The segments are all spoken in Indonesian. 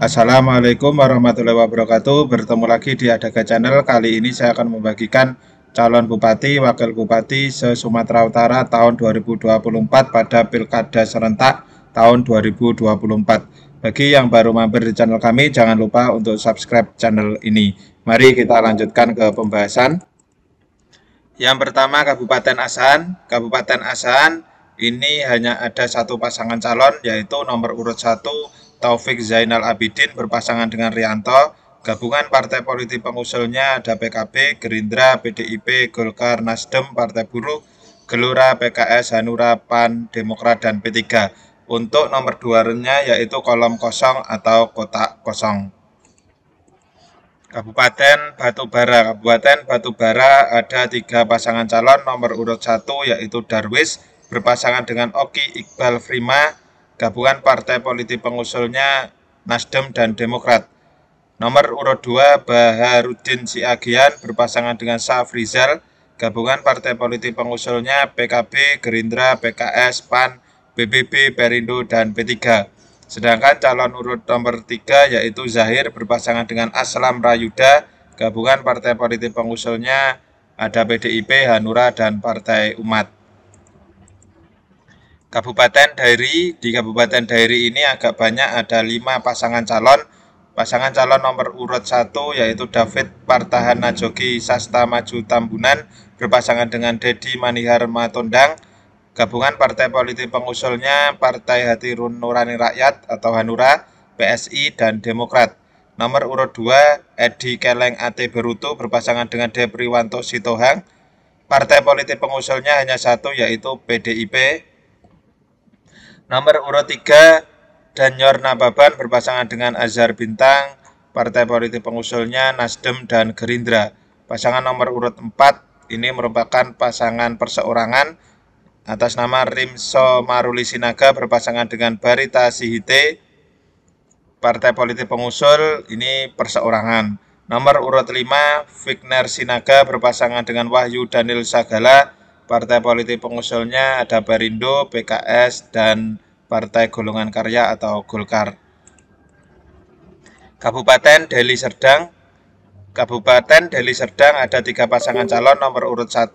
Assalamualaikum warahmatullahi wabarakatuh. Bertemu lagi di Adaga Channel. Kali ini saya akan membagikan calon bupati, wakil bupati se-Sumatera Utara tahun 2024 pada Pilkada serentak tahun 2024. Bagi yang baru mampir di channel kami, jangan lupa untuk subscribe channel ini. Mari kita lanjutkan ke pembahasan. Yang pertama Kabupaten Asahan. Kabupaten Asahan ini hanya ada satu pasangan calon, yaitu nomor urut 1 Taufik Zainal Abidin berpasangan dengan Rianto. Gabungan partai politik pengusulnya ada PKB, Gerindra, PDIP, Golkar, Nasdem, Partai Buruh, Gelora, PKS, Hanura, PAN, Demokrat, dan P3. Untuk nomor 2-nya yaitu kolom kosong atau kotak kosong. Kabupaten Batubara. Kabupaten Batubara ada 3 pasangan calon. Nomor urut 1 yaitu Darwis berpasangan dengan Oki Iqbal Frima. Gabungan partai politik pengusulnya Nasdem dan Demokrat. Nomor urut 2 Baharudin Siagian berpasangan dengan Safrizal. Gabungan partai politik pengusulnya PKB, Gerindra, PKS, PAN, BBB, Perindo, dan P3. Sedangkan calon urut nomor 3 yaitu Zahir berpasangan dengan Aslam Rayuda. Gabungan partai politik pengusulnya ada PDIP, Hanura, dan Partai Umat. Kabupaten Dairi. Di Kabupaten Dairi ini agak banyak, ada 5 pasangan calon. Pasangan calon nomor urut 1 yaitu David Partahana Jogi Sasta Maju Tambunan berpasangan dengan Dedi Manihar Matondang. Gabungan partai politik pengusulnya Partai Hati Nurani Rakyat atau Hanura, PSI, dan Demokrat. Nomor urut 2 Edi Keleng Ate Berutu berpasangan dengan Depriwanto Sitohang. Partai politik pengusulnya hanya satu yaitu PDIP. Nomor urut 3 Danyor Nababan berpasangan dengan Azhar Bintang. Partai politik pengusulnya Nasdem dan Gerindra. Pasangan nomor urut 4 ini merupakan pasangan perseorangan atas nama Rimso Maruli Sinaga berpasangan dengan Barita Sihite. Partai politik pengusul ini perseorangan. Nomor urut 5 Vigner Sinaga berpasangan dengan Wahyu Daniel Sagala. Partai politik pengusulnya ada Perindo, PKS, dan Partai Golongan Karya atau Golkar. Kabupaten Deli Serdang. Kabupaten Deli Serdang ada 3 pasangan calon. Nomor urut 1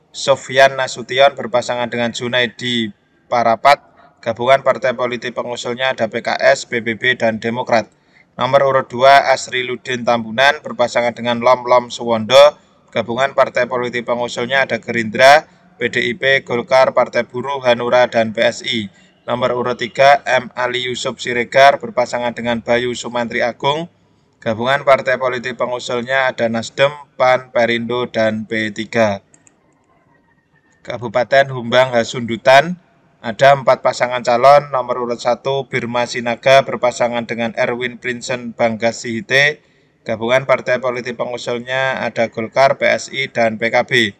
Sofyan Nasution berpasangan dengan Junaidi Parapat. Gabungan partai politik pengusulnya ada PKS, PBB, dan Demokrat. Nomor urut 2 Asriludin Tambunan berpasangan dengan Lom Suwondo. Gabungan partai politik pengusulnya ada Gerindra, PDIP, Golkar, Partai Buruh, Hanura, dan PSI. Nomor urut 3 M. Ali Yusuf Siregar berpasangan dengan Bayu Sumantri Agung. Gabungan partai politik pengusulnya ada Nasdem, PAN, Perindo, dan P3. Kabupaten Humbang Hasundutan ada 4 pasangan calon. Nomor urut 1 Birma Sinaga berpasangan dengan Erwin Prinsen Banggas Sihite. Gabungan partai politik pengusulnya ada Golkar, PSI, dan PKB.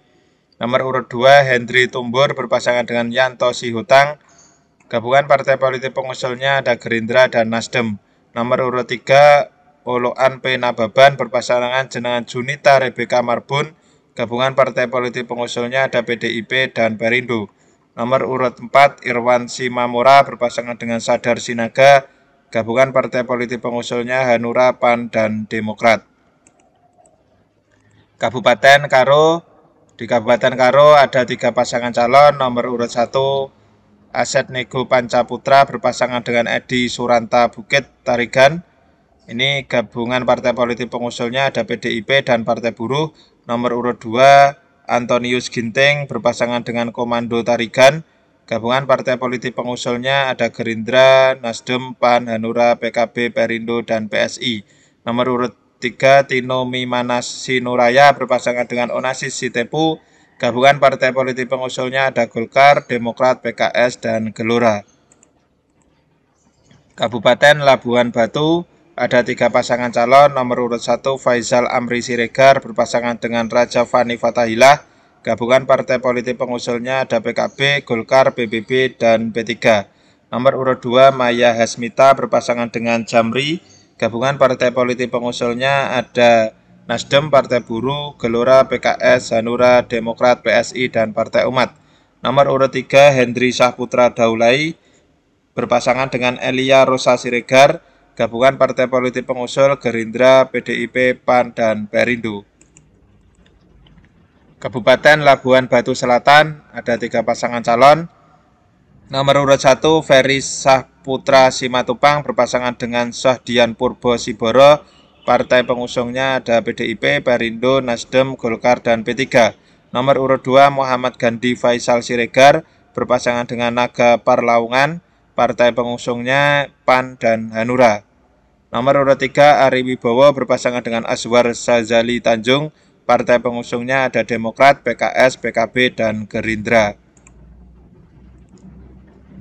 Nomor urut 2 Hendri Tumbur berpasangan dengan Yanto Sihutang. Gabungan partai politik pengusulnya ada Gerindra dan Nasdem. Nomor urut 3 Oloan P. Nababan berpasangan dengan Junita Rebeka Marbun. Gabungan partai politik pengusulnya ada PDIP dan Perindo. Nomor urut 4 Irwan Simamora berpasangan dengan Sadar Sinaga. Gabungan partai politik pengusulnya Hanura, PAN, dan Demokrat. Kabupaten Karo. Di Kabupaten Karo ada 3 pasangan calon. Nomor urut 1 Aset Nego Pancaputra berpasangan dengan Edi Suranta Bukit Tarigan. Ini gabungan partai politik pengusulnya ada PDIP dan Partai Buruh. Nomor urut 2 Antonius Ginting berpasangan dengan Komando Tarigan. Gabungan partai politik pengusulnya ada Gerindra, Nasdem, PAN, Hanura, PKB, Perindo, dan PSI. Nomor urut 3 Tino Mimanas Sinuraya berpasangan dengan Onasis Sitepu. Gabungan partai politik pengusulnya ada Golkar, Demokrat, PKS, dan Gelora. Kabupaten Labuhan Batu ada 3 pasangan calon. Nomor urut 1 Faisal Amri Siregar berpasangan dengan Raja Fani Fatahillah. Gabungan partai politik pengusulnya ada PKB, Golkar, PBB, dan P3. Nomor urut 2 Maya Hasmita berpasangan dengan Jamri. Gabungan partai politik pengusulnya ada Nasdem, Partai Buruh, Gelora, PKS, Hanura, Demokrat, PSI, dan Partai Umat. Nomor urut 3 Hendri Syahputra Daulay berpasangan dengan Elia Rosa Siregar. Gabungan partai politik pengusul Gerindra, PDIP, PAN, dan Perindo. Kabupaten Labuhan Batu Selatan ada 3 pasangan calon. Nomor urut 1 Ferry Sahputra Simatupang berpasangan dengan Sahdian Purbo Siboro. Partai pengusungnya ada PDIP, Perindo, Nasdem, Golkar, dan P3. Nomor urut 2 Muhammad Gandhi Faisal Siregar berpasangan dengan Naga Parlaungan. Partai pengusungnya PAN dan Hanura. Nomor urut 3 Ari Wibowo berpasangan dengan Azwar Sazali Tanjung. Partai pengusungnya ada Demokrat, PKS, PKB, dan Gerindra.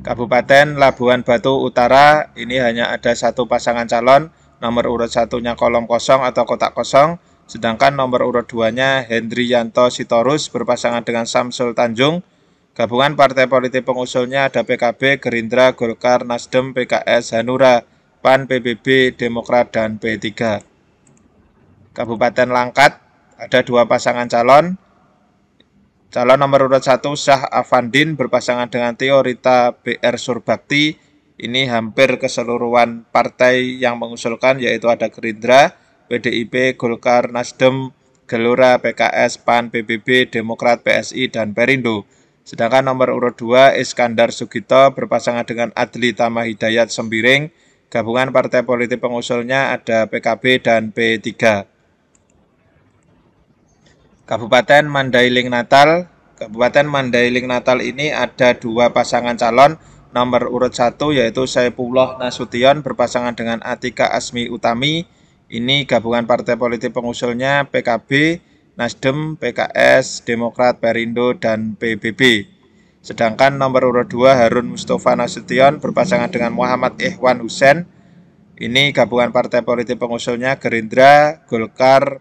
Kabupaten Labuhan Batu Utara ini hanya ada 1 pasangan calon, nomor urut 1-nya kolom kosong atau kotak kosong, sedangkan nomor urut 2-nya Hendriyanto Sitorus berpasangan dengan Samsul Tanjung. Gabungan partai politik pengusulnya ada PKB, Gerindra, Golkar, Nasdem, PKS, Hanura, PAN, PBB, Demokrat, dan P3. Kabupaten Langkat ada 2 pasangan calon. Calon nomor urut 1 Syah Afandin berpasangan dengan Teorita BR Surbakti. Ini hampir keseluruhan partai yang mengusulkan, yaitu ada Gerindra, PDIP, Golkar, Nasdem, Gelora, PKS, PAN, PBB, Demokrat, PSI, dan Perindo. Sedangkan nomor urut 2 Iskandar Sugito berpasangan dengan Adli Tama Hidayat Sembiring. Gabungan partai politik pengusulnya ada PKB dan P3. Kabupaten Mandailing Natal. Kabupaten Mandailing Natal ini ada 2 pasangan calon. Nomor urut 1 yaitu Saipullah Nasution berpasangan dengan Atika Asmi Utami. Ini gabungan partai politik pengusulnya PKB, Nasdem, PKS, Demokrat, Perindo, dan PBB. Sedangkan nomor urut 2 Harun Mustafa Nasution berpasangan dengan Muhammad Ikhwan Hussein. Ini gabungan partai politik pengusulnya Gerindra, Golkar,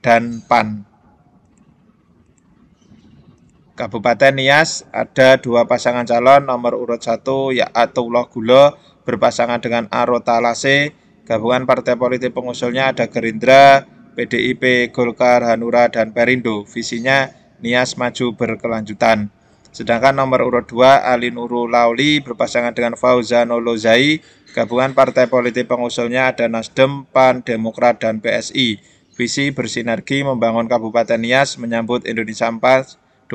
dan PAN. Kabupaten Nias ada 2 pasangan calon, nomor urut 1 Yaatullah Gulo berpasangan dengan Arota Lase. Gabungan partai politik pengusulnya ada Gerindra, PDIP, Golkar, Hanura, dan Perindo. Visinya Nias maju berkelanjutan. Sedangkan nomor urut 2 Ali Nurul Lauli berpasangan dengan Fauzan Lozai. Gabungan partai politik pengusulnya ada Nasdem, PAN, Demokrat, dan PSI. Visi bersinergi membangun Kabupaten Nias menyambut Indonesia 2045.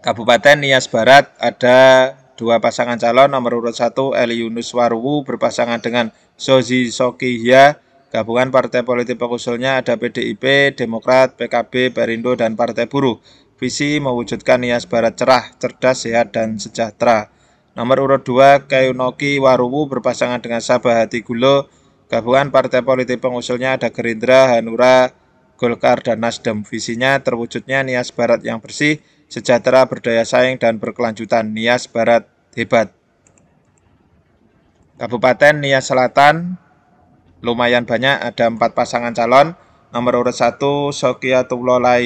Kabupaten Nias Barat ada 2 pasangan calon, nomor urut 1 Eli Yunus Waruwu berpasangan dengan Sozi Sokihya. Gabungan partai politik pengusulnya ada PDIP, Demokrat, PKB, Perindo, dan Partai Buruh. Visi mewujudkan Nias Barat cerah, cerdas, sehat, dan sejahtera. Nomor urut 2 Kayunoki Waruwu berpasangan dengan Sabahati Gulo. Gabungan partai politik pengusulnya ada Gerindra, Hanura, Golkar, dan Nasdem. Visinya terwujudnya Nias Barat yang bersih, sejahtera, berdaya saing, dan berkelanjutan. Nias Barat hebat. Kabupaten Nias Selatan lumayan banyak, ada 4 pasangan calon. Nomor urut 1 Sokiyatullah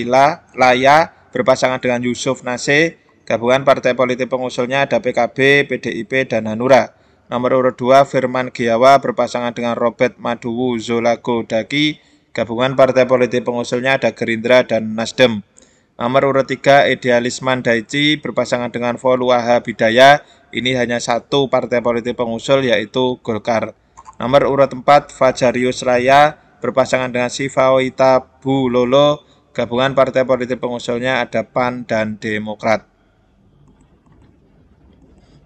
Laya berpasangan dengan Yusuf Nase. Gabungan partai politik pengusulnya ada PKB, PDIP, dan Hanura. Nomor urut 2 Firman Giawa berpasangan dengan Robert Maduwu Zolago Daki. Gabungan partai politik pengusulnya ada Gerindra dan Nasdem. Nomor urut 3 Idealisman Daici berpasangan dengan Voluaha Bidaya. Ini hanya 1 partai politik pengusul, yaitu Golkar. Nomor urut 4 Fajarius Raya berpasangan dengan Sifawaita Bulolo. Gabungan partai politik pengusulnya ada PAN dan Demokrat.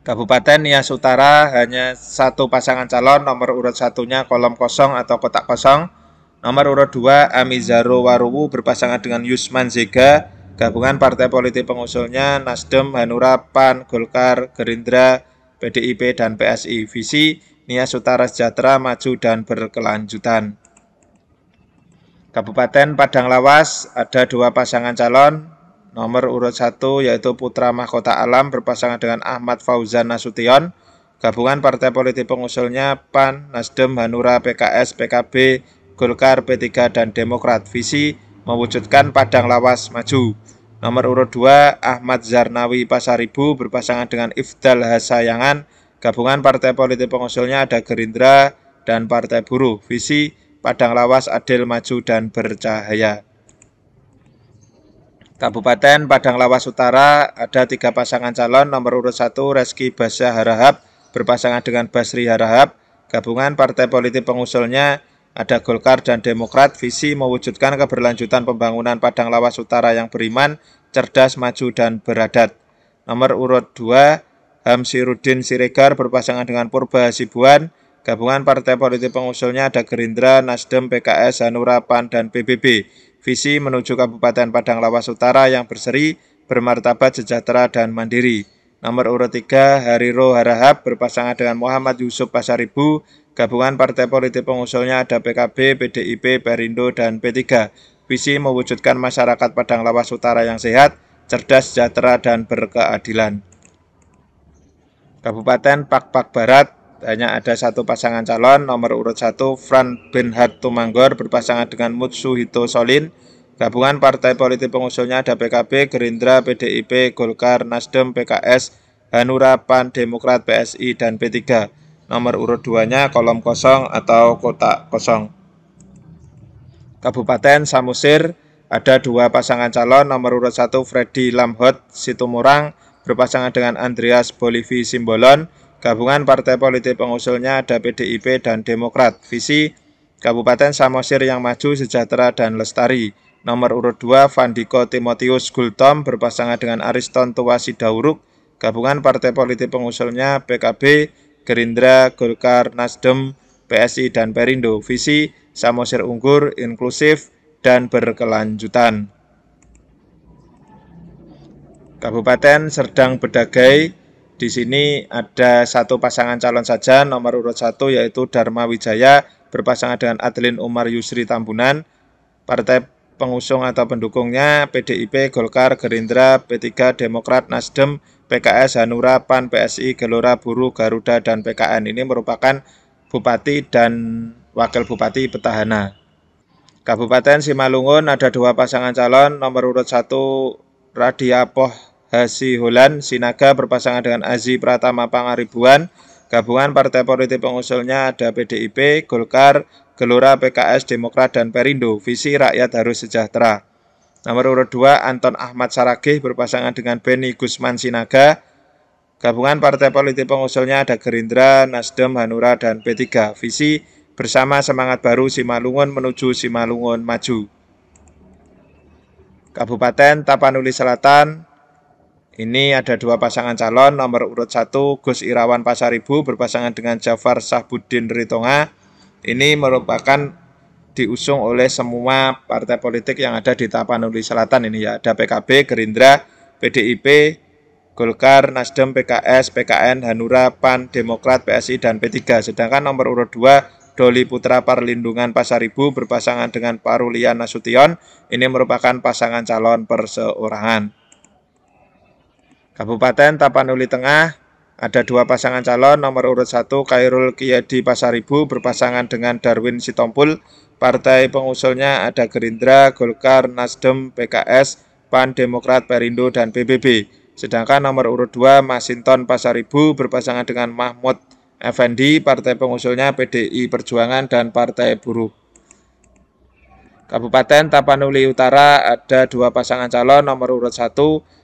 Kabupaten Nias Utara hanya 1 pasangan calon, nomor urut 1-nya kolom kosong atau kotak kosong. Nomor urut 2 Amizaro Waruwu berpasangan dengan Yusman Zega. Gabungan partai politik pengusulnya Nasdem, Hanura, PAN, Golkar, Gerindra, PDIP, dan PSI. Visi Nias Utara sejahtera, maju, dan berkelanjutan. Kabupaten Padang Lawas ada 2 pasangan calon. Nomor urut 1 yaitu Putra Mahkota Alam berpasangan dengan Ahmad Fauzan Nasution. Gabungan partai politik pengusulnya PAN, Nasdem, Hanura, PKS, PKB, Golkar, P3, dan Demokrat. Visi mewujudkan Padang Lawas maju. Nomor urut 2 Ahmad Zarnawi Pasaribu berpasangan dengan Ifdal Hasayangan. Gabungan partai politik pengusulnya ada Gerindra dan Partai Buruh. Visi Padang Lawas adil, maju, dan bercahaya. Kabupaten Padang Lawas Utara ada 3 pasangan calon. Nomor urut 1 Reski Basya Harahap berpasangan dengan Basri Harahap. Gabungan partai politik pengusulnya ada Golkar dan Demokrat. Visi mewujudkan keberlanjutan pembangunan Padang Lawas Utara yang beriman, cerdas, maju, dan beradat. Nomor urut 2, Hamsirudin Siregar berpasangan dengan Purba Hasibuan. Gabungan partai politik pengusulnya ada Gerindra, Nasdem, PKS, Hanura, PAN, dan PBB. Visi menuju Kabupaten Padang Lawas Utara yang berseri, bermartabat, sejahtera, dan mandiri. Nomor urut 3, Hariro Harahap berpasangan dengan Muhammad Yusuf Pasaribu. Gabungan partai politik pengusulnya ada PKB, PDIP, Perindo, dan P3. Visi mewujudkan masyarakat Padang Lawas Utara yang sehat, cerdas, sejahtera, dan berkeadilan. Kabupaten Pakpak Barat hanya ada satu pasangan calon. Nomor urut 1, Fran Benhard Tumanggor berpasangan dengan Mutsuhito Solin. Gabungan partai politik pengusulnya ada PKB, Gerindra, PDIP, Golkar, Nasdem, PKS, Hanura, PAN, Demokrat, PSI, dan P3. Nomor urut 2-nya kolom kosong atau kotak kosong. Kabupaten Samosir ada dua pasangan calon. Nomor urut 1, Freddy Lamhot Situmorang berpasangan dengan Andreas Bolivi Simbolon. Gabungan partai politik pengusulnya ada PDIP dan Demokrat. Visi Kabupaten Samosir yang maju, sejahtera, dan lestari. Nomor urut 2, Vandiko Timotius Gultom berpasangan dengan Ariston Tuwasi Dauruk. Gabungan partai politik pengusulnya PKB, Gerindra, Golkar, Nasdem, PSI, dan Perindo. Visi Samosir unggul, inklusif, dan berkelanjutan. Kabupaten Serdang Bedagai, di sini ada satu pasangan calon saja. Nomor urut 1 yaitu Dharma Wijaya berpasangan dengan Adlin Umar Yusri Tambunan. Partai pengusung atau pendukungnya PDIP, Golkar, Gerindra, P3, Demokrat, Nasdem, PKS, Hanura, PAN, PSI, Gelora, Buruh, Garuda, dan PKN. Ini merupakan bupati dan wakil bupati petahana. Kabupaten Simalungun ada dua pasangan calon. Nomor urut 1, Radiapoh Hasiholan Sinaga berpasangan dengan Azi Pratama Pangaribuan. Gabungan partai politik pengusulnya ada PDIP, Golkar, Gelora, PKS, Demokrat, dan Perindo. Visi rakyat harus sejahtera. Nomor urut 2, Anton Ahmad Saragih berpasangan dengan Beni Gusman Sinaga. Gabungan partai politik pengusulnya ada Gerindra, Nasdem, Hanura, dan P3. Visi bersama semangat baru Simalungun menuju Simalungun maju. Kabupaten Tapanuli Selatan, ini ada dua pasangan calon. Nomor urut 1, Gus Irawan Pasaribu berpasangan dengan Jafar Sahbudin Ritonga. Ini merupakan diusung oleh semua partai politik yang ada di Tapanuli Selatan ini ya. Ada PKB, Gerindra, PDIP, Golkar, Nasdem, PKS, PKN, Hanura, PAN, Demokrat, PSI, dan P3. Sedangkan nomor urut 2, Doli Putra Parlindungan Pasaribu berpasangan dengan Parulian Nasution. Ini merupakan pasangan calon perseorangan. Kabupaten Tapanuli Tengah ada dua pasangan calon. Nomor urut 1, Khairul Kiyadi Pasaribu berpasangan dengan Darwin Sitompul. Partai pengusulnya ada Gerindra, Golkar, Nasdem, PKS, PAN, Demokrat, Perindo, dan PBB. Sedangkan nomor urut 2, Masinton Pasaribu berpasangan dengan Mahmud Effendi. Partai pengusulnya PDI Perjuangan dan Partai Buruh. Kabupaten Tapanuli Utara ada dua pasangan calon. Nomor urut 1,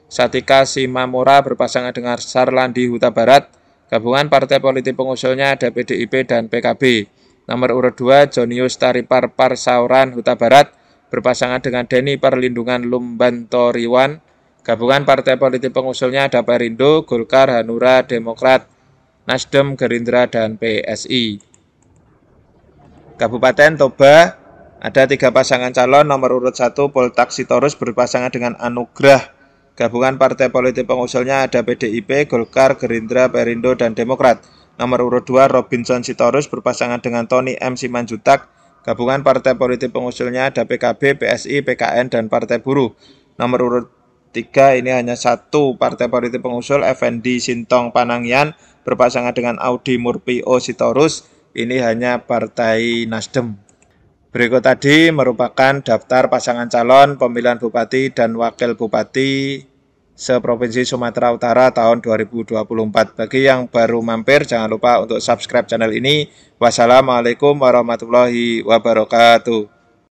Satika Simamora berpasangan dengan Sarlandi Huta Barat. Gabungan partai politik pengusulnya ada PDIP dan PKB. Nomor urut 2, Jonius Taripar Parsauran Huta Barat berpasangan dengan Deni Perlindungan Lumbantoriwan. Gabungan partai politik pengusulnya ada Perindo, Golkar, Hanura, Demokrat, Nasdem, Gerindra, dan PSI. Kabupaten Toba ada tiga pasangan calon. Nomor urut 1, Poltak Sitorus berpasangan dengan Anugrah. Gabungan partai politik pengusulnya ada PDIP, Golkar, Gerindra, Perindo, dan Demokrat. Nomor urut 2, Robinson Sitorus berpasangan dengan Tony M. Simanjutak. Gabungan partai politik pengusulnya ada PKB, PSI, PKN, dan Partai Buruh. Nomor urut 3, ini hanya satu partai politik pengusul, Effendi Sintong Panangian berpasangan dengan Audi Murpio Sitorus. Ini hanya Partai Nasdem. Berikut tadi merupakan daftar pasangan calon pemilihan bupati dan wakil bupati se-Provinsi Sumatera Utara tahun 2024. Bagi yang baru mampir, jangan lupa untuk subscribe channel ini. Wassalamualaikum warahmatullahi wabarakatuh.